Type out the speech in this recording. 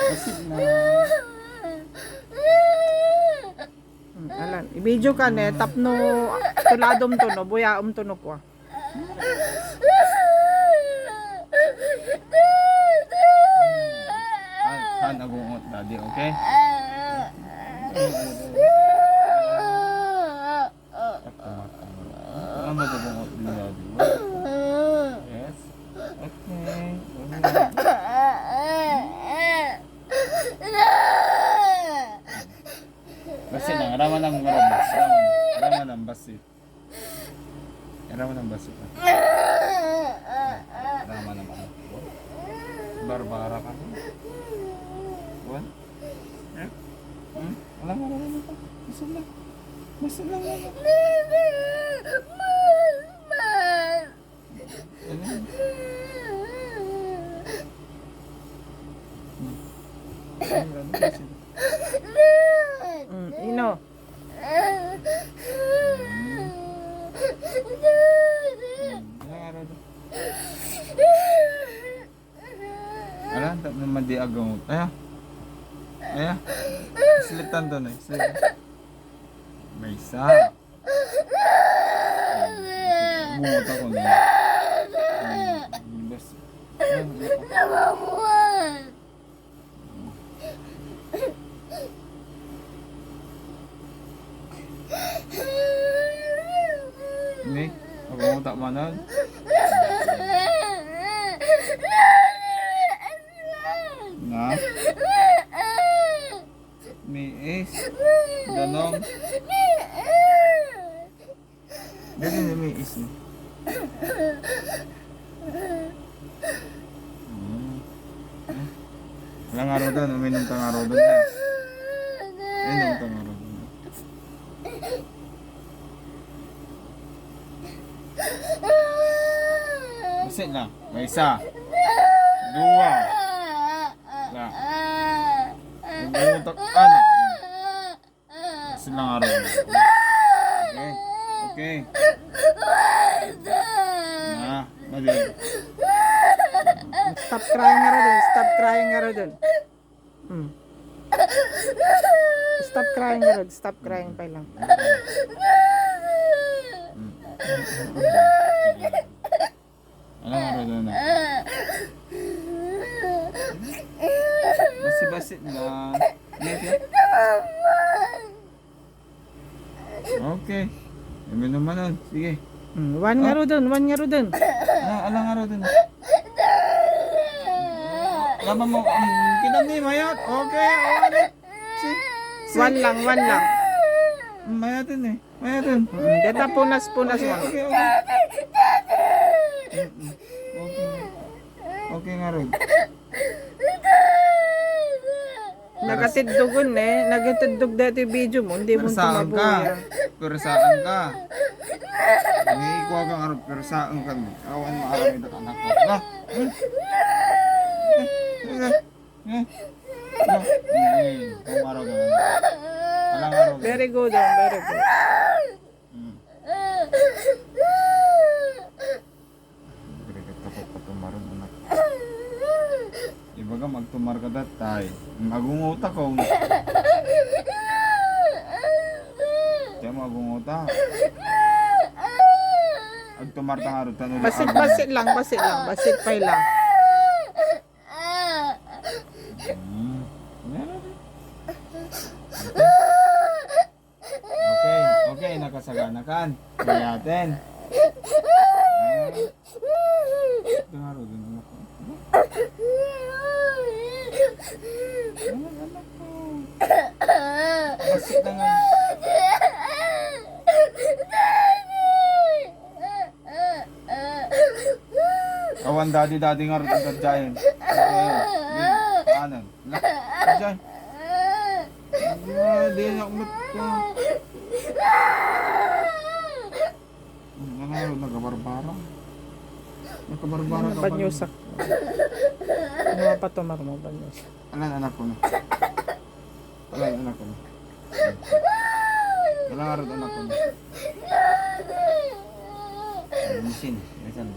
Basit na. Alan, i-video ka ne, tapno tuladom to no, buyaom to no ko. Han agungot daddy, okay? Ano ba agungot ni daddy? Yes. Okay. Basit na, raman ng marabas. Raman ng basit. Raman ng basit. Raman ng basit. Barbara ka. Buwan? Eh? Alam mo ito. Basit lang. Basit lang. Ino. Ala, tak naman di agang. Aya. Aya. Slitan to na. May isa. Bumot ako niya. Bas. Ni, ako mo tak manan. Na. Miis. Danong. Dali na miis ni. Walang araw doon, uminom tang araw doon na. Uminom tang araw doon. Basit lang. May isa. Dua. Wala. Nagbutak ka na. Basit lang araw doon. Okay. Okay. Na. Mali. Stop crying nga rin. Stop crying nga rin. Stop crying nga rin. Stop crying pa lang. Anong araw doon na? Basi-basit lang. Okay. Yamin naman nun. Sige. One nga rin. One nga rin. Alang araw doon. Laman mo. Kinami, mayat. Okay. One lang. One lang. Mayatin eh. Mayatin. Deta punas mo. Okay. Okay nga rin. Nagatiddugon eh. Nagatidug dati yung video mo. Hindi mo Persaan ka. tumabuhay. Persaan ka. Nangikuha kang araw. Persaan ka. Awan mo araw ito anak ko. Na. Kung araw ka. Alang araw ka. Very good. Very good. Takot pa tumaron anak. Ibaga magtumar ka datay. Magungot ako. Diyan magungot ako. Agtumar ta nga rin. Basit lang. Basit pa lang. Okay, nakasaganakan. Kayatin. Ito nga rin. Anak ko. Basit na nga. Kawan daddy nga rin ang dyan. Anan. Dyan. Di na umat ko. Nagabarbara. Nagabarbara ka pa. Banyusak. Ano pa tumar mo banyusak? Alan anak ko na. Alan anak ko na. Alan anak ko na. Misin. Misin.